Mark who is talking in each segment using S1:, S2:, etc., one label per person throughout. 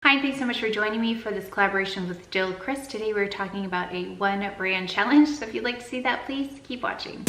S1: Hi, and thanks so much for joining me for this collaboration with Jill Crist. Today we're talking about a one brand challenge. So if you'd like to see that, please keep watching.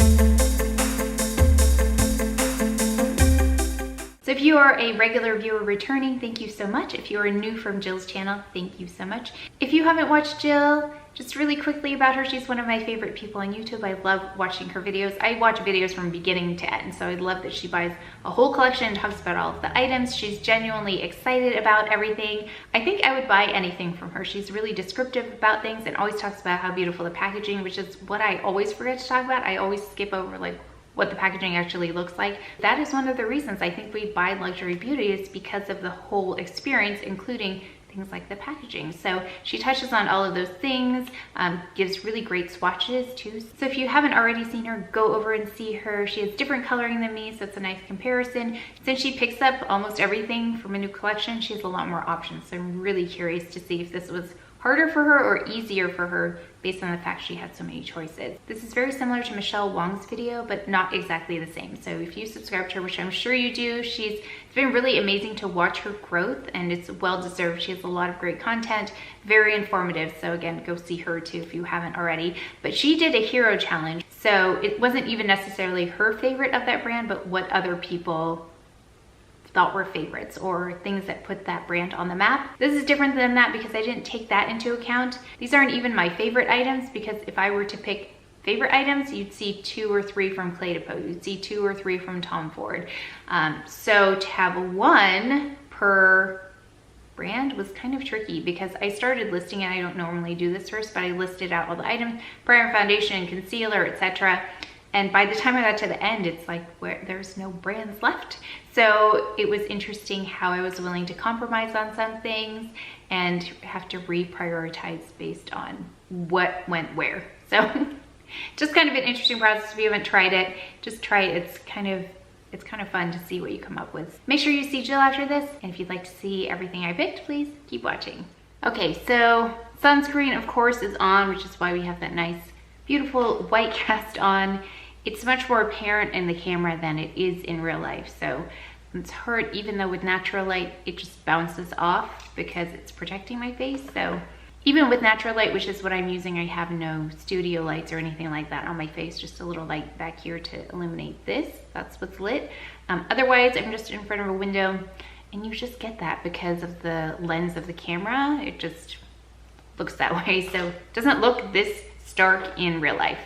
S1: So if you are a regular viewer returning, thank you so much. If you are new from Jill's channel, thank you so much. If you haven't watched Jill, just really quickly about her, she's one of my favorite people on YouTube. I love watching her videos. I watch videos from beginning to end, so I love that she buys a whole collection and talks about all of the items. She's genuinely excited about everything. I think I would buy anything from her. She's really descriptive about things and always talks about how beautiful the packaging, which is what I always forget to talk about. I always skip over what the packaging actually looks like. That is one of the reasons I think we buy luxury beauty, is because of the whole experience, including things like the packaging. So she touches on all of those things, gives really great swatches too. So if you haven't already seen her, go over and see her. She has different coloring than me, so it's a nice comparison. Since she picks up almost everything from a new collection, she has a lot more options. So I'm really curious to see if this was harder for her or easier for her based on the fact she had so many choices. This is very similar to Michelle Wong's video, but not exactly the same. So if you subscribe to her, which I'm sure you do, it's been really amazing to watch her growth, and it's well deserved. She has a lot of great content, very informative. So again, go see her too if you haven't already. But she did a hero challenge. So it wasn't even necessarily her favorite of that brand, but what other people thought were favorites or things that put that brand on the map. This is different than that because I didn't take that into account. These aren't even my favorite items, because if I were to pick favorite items, you'd see 2 or 3 from Clay to Peau. You'd see 2 or 3 from Tom Ford. So to have one per brand was kind of tricky, because I started listing, and I don't normally do this first, but I listed out all the items, primer, foundation, concealer, etc. And by the time I got to the end, it's like there's no brands left. So it was interesting how I was willing to compromise on some things and have to reprioritize based on what went where. So just kind of an interesting process. If you haven't tried it, just try it. It's kind of fun to see what you come up with. Make sure you see Jill after this. And if you'd like to see everything I picked, please keep watching. Okay, so sunscreen, of course, is on, which is why we have that nice, beautiful white cast on. It's much more apparent in the camera than it is in real life. So it's hard, even though with natural light, it just bounces off because it's protecting my face. So even with natural light, which is what I'm using, I have no studio lights or anything like that on my face, just a little light back here to illuminate this. That's what's lit. Otherwise, I'm just in front of a window, and you just get that because of the lens of the camera. It just looks that way. So it doesn't look this stark in real life.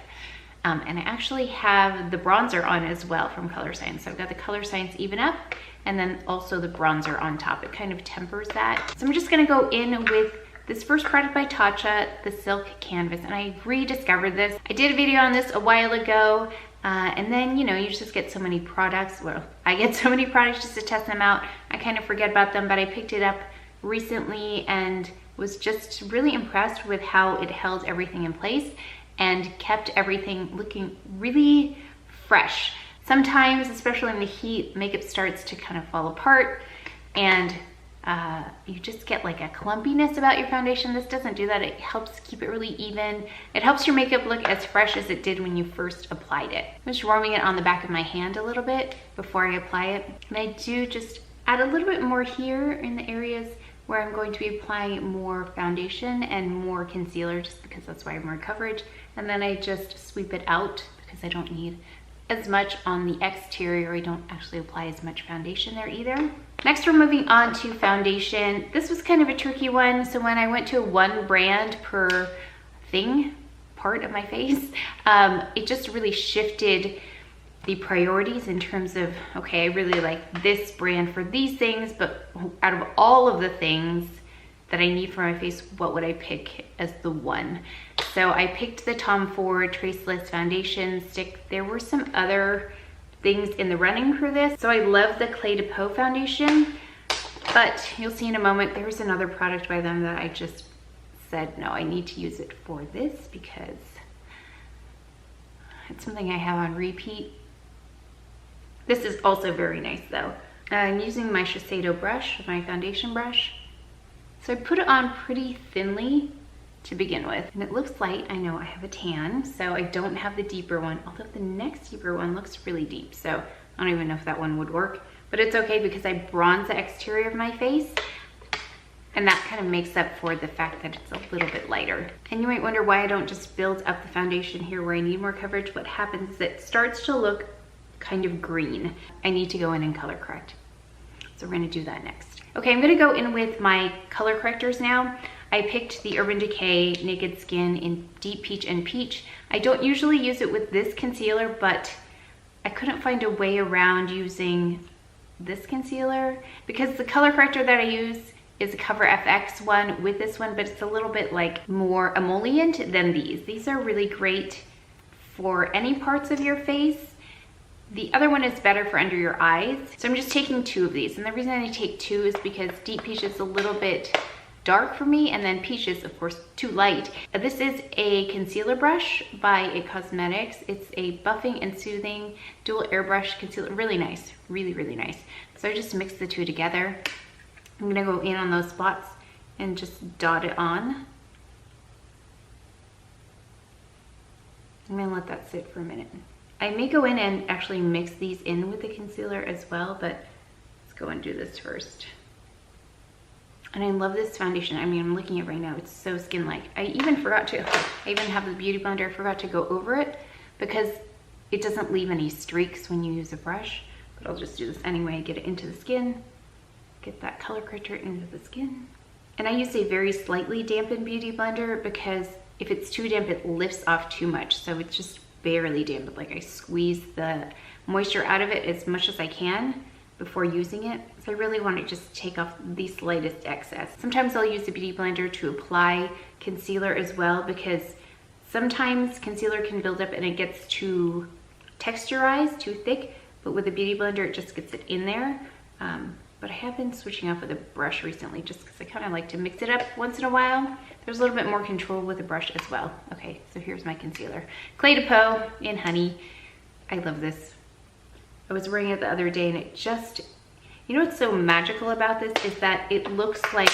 S1: And I actually have the bronzer on as well from Color Science. So I've got the Color Science Even Up, and then also the bronzer on top. It kind of tempers that. So I'm just gonna go in with this first product by Tatcha, the Silk Canvas. And I rediscovered this. I did a video on this a while ago, and then, you know, you just get so many products. Well, I get so many products just to test them out. I kind of forget about them, but I picked it up recently and was just really impressed with how it held everything in place and kept everything looking really fresh. Sometimes, especially in the heat, makeup starts to kind of fall apart, and you just get like a clumpiness about your foundation. This doesn't do that. It helps keep it really even. It helps your makeup look as fresh as it did when you first applied it. I'm just warming it on the back of my hand a little bit before I apply it. And I do just add a little bit more here in the areas where I'm going to be applying more foundation and more concealer, just because that's why I have more coverage. And then I just sweep it out because I don't need as much on the exterior. I don't actually apply as much foundation there either. Next, we're moving on to foundation. This was kind of a tricky one. So when I went to one brand per part of my face, it just really shifted the priorities in terms of, okay, I really like this brand for these things, but out of all of the things that I need for my face, what would I pick as the one? So I picked the Tom Ford Traceless Foundation Stick. There were some other things in the running for this. So I love the Clay to Peau foundation, but you'll see in a moment, there was another product by them that I just said, no, I need to use it for this because it's something I have on repeat. This is also very nice though. I'm using my Shiseido brush, my foundation brush. So I put it on pretty thinly to begin with. And it looks light. I know I have a tan, so I don't have the deeper one, although the next deeper one looks really deep. So I don't even know if that one would work, but it's okay because I bronze the exterior of my face. And that kind of makes up for the fact that it's a little bit lighter. And you might wonder why I don't just build up the foundation here where I need more coverage. What happens is it starts to look kind of green. I need to go in and color correct. So we're gonna do that next. Okay, I'm gonna go in with my color correctors now. I picked the Urban Decay Naked Skin in Deep Peach and Peach. I don't usually use it with this concealer, but I couldn't find a way around using this concealer because the color corrector that I use is a Cover FX one with this one, but it's a little bit like more emollient than these. These are really great for any parts of your face. The other one is better for under your eyes. So I'm just taking 2 of these. And the reason I take 2 is because Deep Peach is a little bit dark for me, and then Peach is of course too light. This is a concealer brush by It Cosmetics. It's a buffing and soothing dual airbrush concealer. Really nice, really, really nice. So I just mix the 2 together. I'm gonna go in on those spots and just dot it on. I'm gonna let that sit for a minute. I may go in and actually mix these in with the concealer as well, but let's go and do this first. And I love this foundation. I mean, I'm looking at it right now. It's so skin-like. I even have the Beauty Blender. I forgot to go over it because it doesn't leave any streaks when you use a brush. But I'll just do this anyway. Get it into the skin. Get that color corrector into the skin. And I use a very slightly dampened Beauty Blender because if it's too damp, it lifts off too much. So it's just barely dampened. Like I squeeze the moisture out of it as much as I can before using it. So I really want to just take off the slightest excess. Sometimes I'll use the Beauty Blender to apply concealer as well because sometimes concealer can build up and it gets too texturized, too thick, but with the Beauty Blender it just gets it in there. But I have been switching off with a brush recently just because I kind of like to mix it up once in a while. There's a little bit more control with a brush as well. Okay, so here's my concealer. Clé de Peau in Honey. I love this. I was wearing it the other day and it just, you know what's so magical about this is that it looks like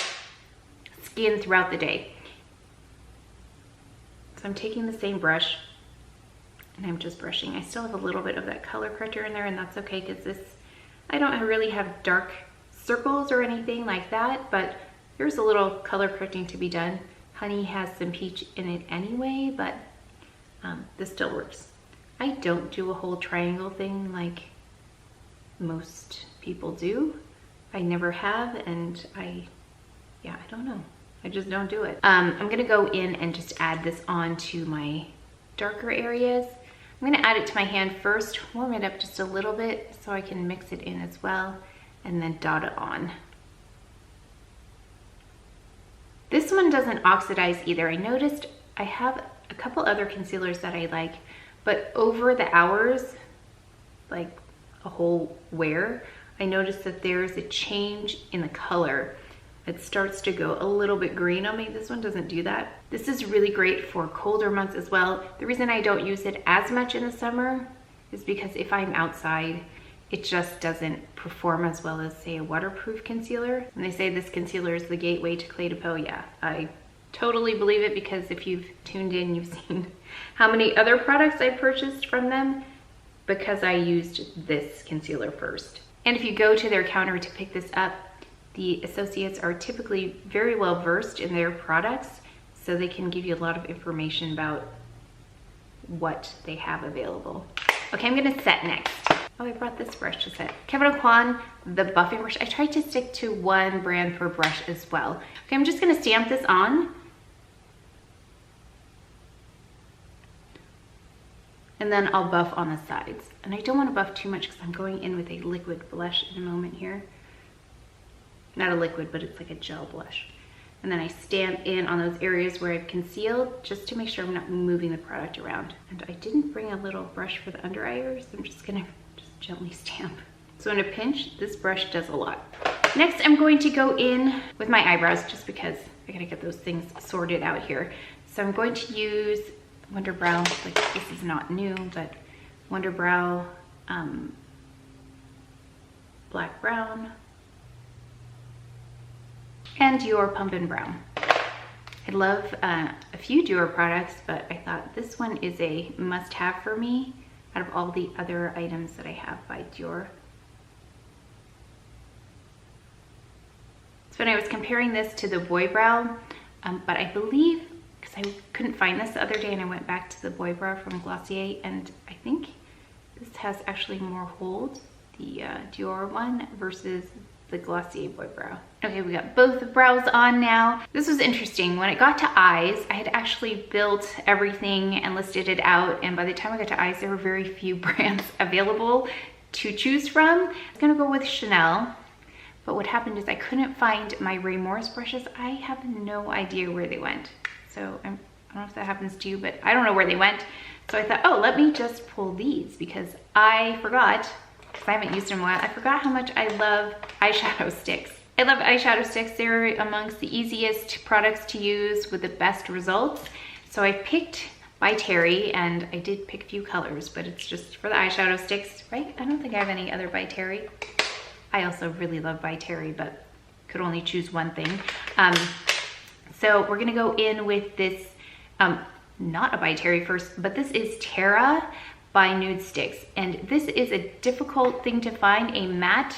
S1: skin throughout the day. So I'm taking the same brush and I'm just brushing. I still have a little bit of that color corrector in there and that's okay because this, I don't really have dark circles or anything like that, but there's a little color correcting to be done. Honey has some peach in it anyway, but this still works. I don't do a whole triangle thing like most people do. I never have, and I don't know. I just don't do it. I'm gonna go in and just add this on to my darker areas. I'm gonna add it to my hand first, warm it up just a little bit so I can mix it in as well, and then dot it on. This one doesn't oxidize either. I noticed I have a couple other concealers that I like, but over the hours, like a whole wear, I noticed that there's a change in the color. It starts to go a little bit green on me. This one doesn't do that. This is really great for colder months as well. The reason I don't use it as much in the summer is because if I'm outside, it just doesn't perform as well as, say, a waterproof concealer. And they say this concealer is the gateway to Clé de Peau. Yeah, I totally believe it because if you've tuned in, you've seen how many other products I purchased from them because I used this concealer first. And if you go to their counter to pick this up, the associates are typically very well versed in their products, so they can give you a lot of information about what they have available. Okay, I'm gonna set next. Oh, I brought this brush to set. Kevyn Aucoin, the buffing brush. I tried to stick to one brand per brush as well. Okay, I'm just gonna stamp this on. And then I'll buff on the sides. And I don't wanna buff too much because I'm going in with a liquid blush in a moment here. Not a liquid, but it's like a gel blush. And then I stamp in on those areas where I've concealed just to make sure I'm not moving the product around. And I didn't bring a little brush for the under eyes, so I'm just gonna gently stamp. So in a pinch, this brush does a lot. Next, I'm going to go in with my eyebrows just because I gotta get those things sorted out here. So I'm going to use Wonder Brow, like this is not new, but Wonder Brow Black Brown and Dior Pump and Brown. I love a few Dior products, but I thought this one is a must-have for me out of all the other items that I have by Dior. It's So when I was comparing this to the Boy Brow, but I believe, because I couldn't find this the other day and I went back to the Boy Brow from Glossier, and I think this has actually more hold, the Dior one versus the Glossier Boy Brow. Okay, we got both brows on now. This was interesting. When it got to eyes, I had actually built everything and listed it out, and by the time I got to eyes, there were very few brands available to choose from. I was gonna go with Chanel, but what happened is I couldn't find my Ray Morris brushes. I have no idea where they went. So I don't know if that happens to you, but I don't know where they went. So I thought, oh, let me just pull these, because I forgot, because I haven't used them in a while, I forgot how much I love eyeshadow sticks. I love eyeshadow sticks. They're amongst the easiest products to use with the best results. So I picked by Terry, and I did pick a few colors, but it's just for the eyeshadow sticks, right? I don't think I have any other by Terry. I also really love by Terry, but could only choose one thing. So we're gonna go in with this, not a by Terry first, but this is Terra by Nude Sticks. And this is a difficult thing to find, a matte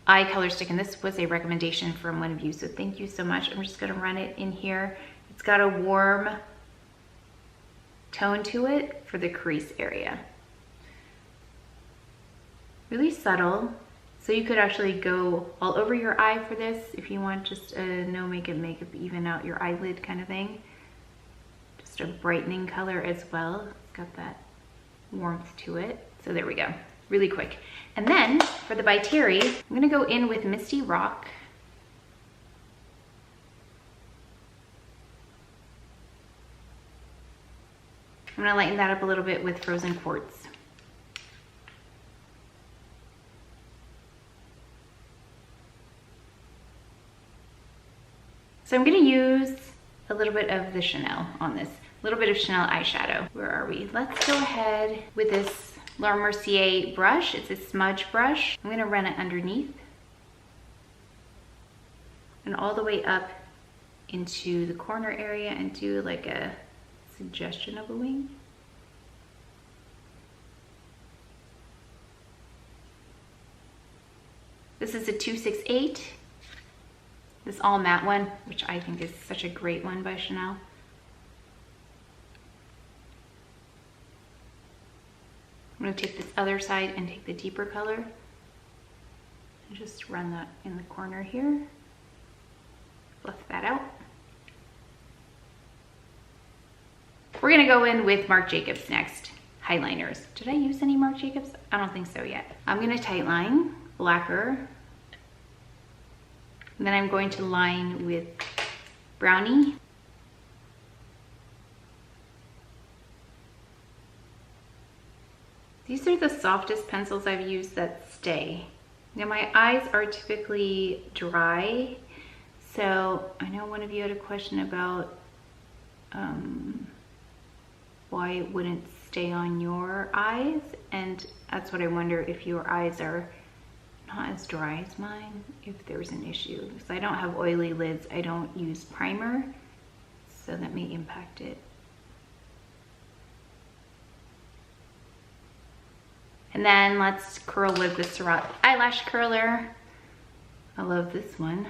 S1: eye color stick. And this was a recommendation from one of you, so thank you so much. I'm just gonna run it in here. It's got a warm tone to it for the crease area. Really subtle. So you could actually go all over your eye for this if you want just a no makeup, even out your eyelid kind of thing. Just a brightening color as well. It's got that warmth to it. So there we go, really quick. And then for the by Terry, I'm gonna go in with Misty Rock. I'm gonna lighten that up a little bit with Frozen Quartz. So I'm gonna use a little bit of the Chanel on this, a little bit of Chanel eyeshadow. Where are we? Let's go ahead with this Laura Mercier brush. It's a smudge brush. I'm gonna run it underneath and all the way up into the corner area and do like a suggestion of a wing. This is a 268. This all matte one, which I think is such a great one by Chanel. I'm gonna take this other side and take the deeper color and just run that in the corner here. Fluff that out. We're gonna go in with Marc Jacobs next, highliners. Did I use any Marc Jacobs? I don't think so yet. I'm gonna tightline, blacker, and then I'm going to line with Brownie. These are the softest pencils I've used that stay. Now my eyes are typically dry, so I know one of you had a question about why it wouldn't stay on your eyes, and that's what I wonder, if your eyes are not as dry as mine, if there's an issue. Because I don't have oily lids, I don't use primer, so that may impact it. And then let's curl with the Surratt eyelash curler. I love this one.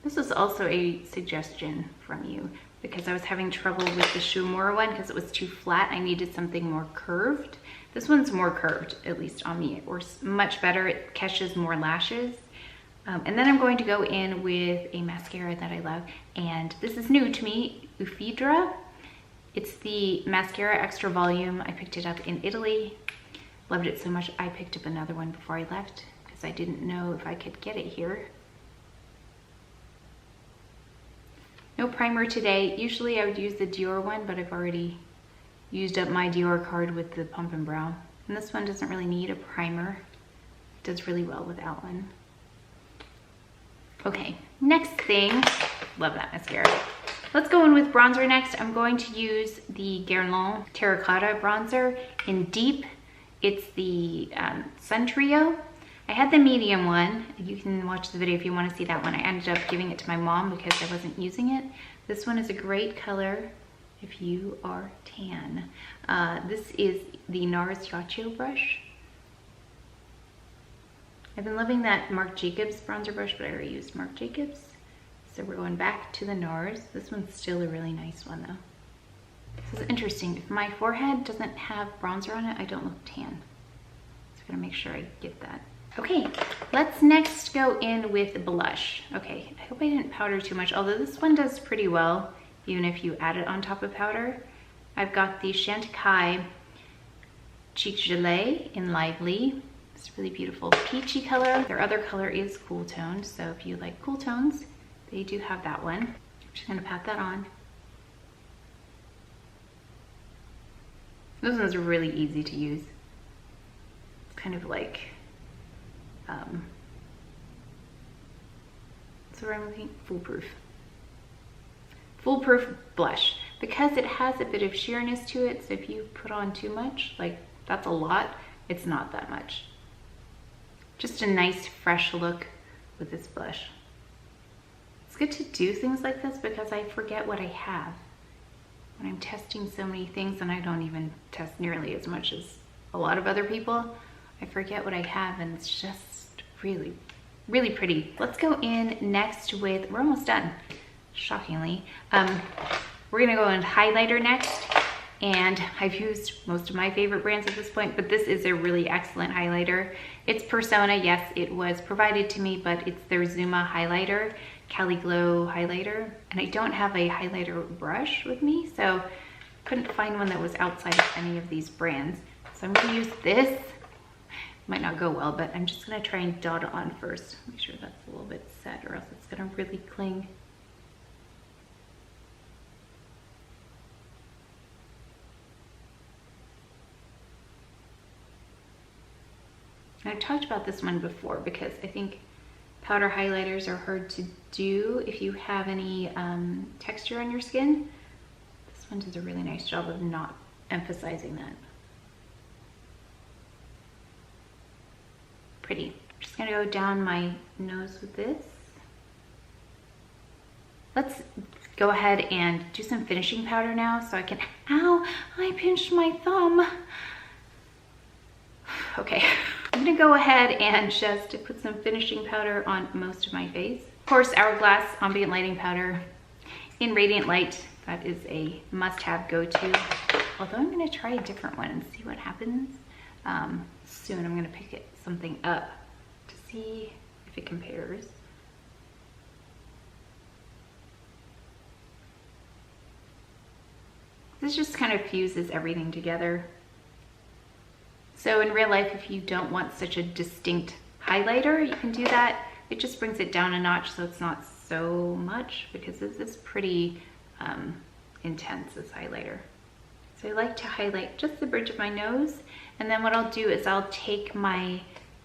S1: This was also a suggestion from you because I was having trouble with the Shumura one because it was too flat. I needed something more curved. This one's more curved, at least on me. It works much better. It catches more lashes. And then I'm going to go in with a mascara that I love. And this is new to me, Uffidra. It's the Mascara Extra Volume. I picked it up in Italy. Loved it so much, I picked up another one before I left because I didn't know if I could get it here. No primer today. Usually I would use the Dior one, but I've already used up my Dior card with the Pump and Brow. And this one doesn't really need a primer. It does really well without one. Okay, next thing, love that mascara. Let's go in with bronzer next. I'm going to use the Guerlain Terracotta bronzer in Deep. It's the Sun Trio. I had the medium one. You can watch the video if you want to see that one. I ended up giving it to my mom because I wasn't using it. This one is a great color if you are tan. This is the NARS Giorgio brush. I've been loving that Marc Jacobs bronzer brush, but I already used Marc Jacobs. So we're going back to the NARS. This one's still a really nice one though. This is interesting. If my forehead doesn't have bronzer on it, I don't look tan. So I'm gonna make sure I get that. Okay, let's next go in with blush. Okay, I hope I didn't powder too much, although this one does pretty well, even if you add it on top of powder. I've got the Chantecaille Cheek Gelée in Lively. It's a really beautiful peachy color. Their other color is Cool Toned, so if you like cool tones, they do have that one. I'm just gonna pat that on. This one's really easy to use. It's kind of like, what's the word I'm looking? Foolproof. Foolproof blush. Because it has a bit of sheerness to it, so if you put on too much, like that's a lot, it's not that much. Just a nice fresh look with this blush. It's good to do things like this because I forget what I have. When I'm testing so many things, and I don't even test nearly as much as a lot of other people, I forget what I have, and it's just really, really pretty. Let's go in next with, we're almost done, shockingly. We're gonna go in highlighter next, and I've used most of my favorite brands at this point, but this is a really excellent highlighter. It's Persona, yes, it was provided to me, but it's their Zuma highlighter, Cali Glow highlighter, and I don't have a highlighter brush with me, so couldn't find one that was outside of any of these brands. So I'm gonna use this. Might not go well, but I'm just gonna try and dot it on first. Make sure that's a little bit set, or else it's gonna really cling. I've talked about this one before because I think powder highlighters are hard to do if you have any texture on your skin. This one does a really nice job of not emphasizing that. Pretty. I'm just gonna go down my nose with this. Let's go ahead and do some finishing powder now so I can, ow, I pinched my thumb. Okay. I'm gonna go ahead and just put some finishing powder on most of my face. Of course, Hourglass Ambient Lighting Powder in Radiant Light. That is a must-have go-to. Although I'm gonna try a different one and see what happens. Soon I'm gonna pick something up to see if it compares. This just kind of fuses everything together. So in real life, if you don't want such a distinct highlighter, you can do that. It just brings it down a notch so it's not so much, because this is pretty intense, this highlighter. So I like to highlight just the bridge of my nose, and then what I'll do is I'll take my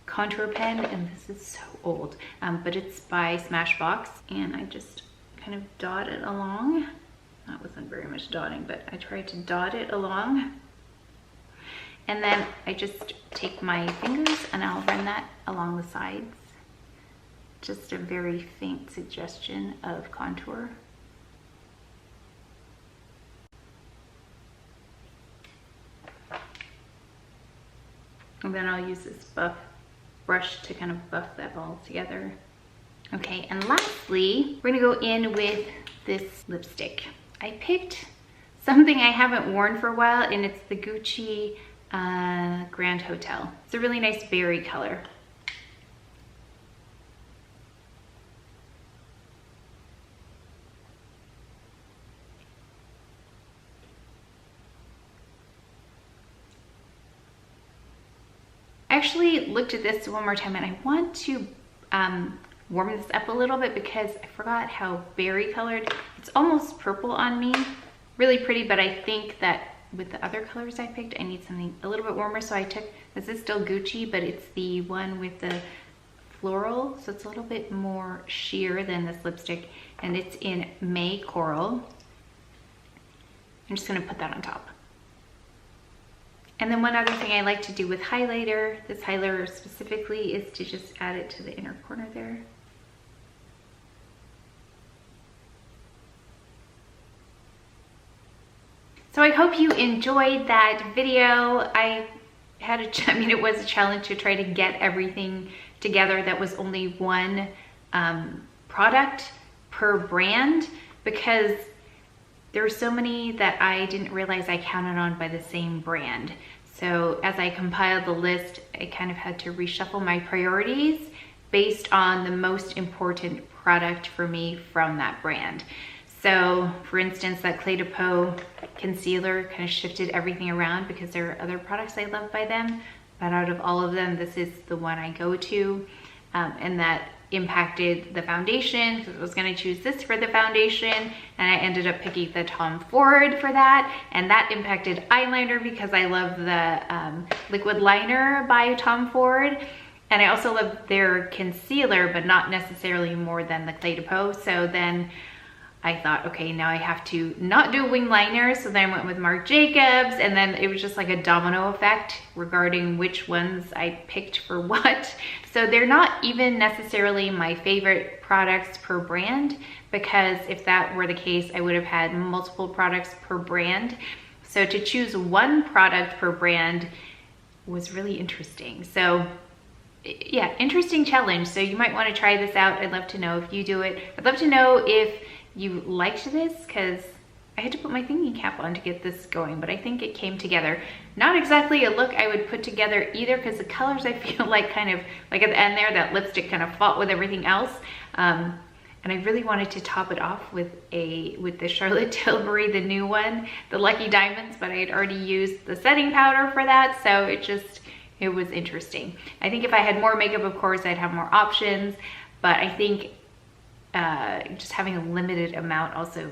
S1: contour pen, and this is so old, but it's by Smashbox, and I just kind of dot it along. That wasn't very much dotting, but I tried to dot it along. And then I just take my fingers and I'll run that along the sides. Just a very faint suggestion of contour. And then I'll use this buff brush to kind of buff that all together. Okay, and lastly, we're gonna go in with this lipstick. I picked something I haven't worn for a while, and it's the Gucci Grand Hotel. It's a really nice berry color. I actually looked at this one more time, and I want to warm this up a little bit because I forgot how berry colored. It's almost purple on me. Really pretty, but I think that with the other colors I picked, I need something a little bit warmer. So I took, this is still Gucci, but it's the one with the floral. So it's a little bit more sheer than this lipstick, and it's in May Coral. I'm just gonna put that on top. And then one other thing I like to do with highlighter, this highlighter specifically, is to just add it to the inner corner there. So I hope you enjoyed that video. I mean, it was a challenge to try to get everything together that was only one product per brand, because there were so many that I didn't realize I counted on by the same brand. So as I compiled the list, I kind of had to reshuffle my priorities based on the most important product for me from that brand. So for instance, that Clé de Peau concealer kind of shifted everything around because there are other products I love by them, but out of all of them, this is the one I go to. And that impacted the foundation because I was going to choose this for the foundation, and I ended up picking the Tom Ford for that, and that impacted eyeliner because I love the liquid liner by Tom Ford, and I also love their concealer, but not necessarily more than the Clé de Peau. So then I thought, okay, now I have to not do wing liner. So then I went with Marc Jacobs, and then it was just like a domino effect regarding which ones I picked for what. So they're not even necessarily my favorite products per brand, because if that were the case, I would have had multiple products per brand. So to choose one product per brand was really interesting. So yeah, interesting challenge. So you might want to try this out. I'd love to know if you do it. I'd love to know if you liked this, because I had to put my thinking cap on to get this going, but I think it came together. Not exactly a look I would put together either, because the colors I feel like kind of like at the end there, that lipstick kind of fought with everything else. And I really wanted to top it off with the Charlotte Tilbury, the new one, the Lucky Diamonds, but I had already used the setting powder for that, so it was interesting. I think if I had more makeup, of course, I'd have more options, but I think just having a limited amount also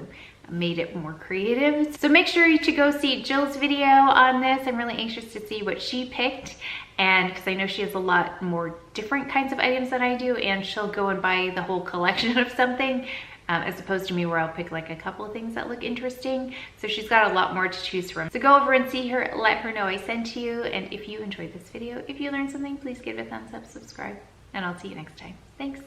S1: made it more creative. So make sure to go see Jill's video on this. I'm really anxious to see what she picked, and because I know she has a lot more different kinds of items than I do, and she'll go and buy the whole collection of something, as opposed to me where I'll pick like a couple of things that look interesting. So she's got a lot more to choose from. So go over and see her, let her know I sent you, and if you enjoyed this video, if you learned something, please give it a thumbs up, subscribe, and I'll see you next time. Thanks.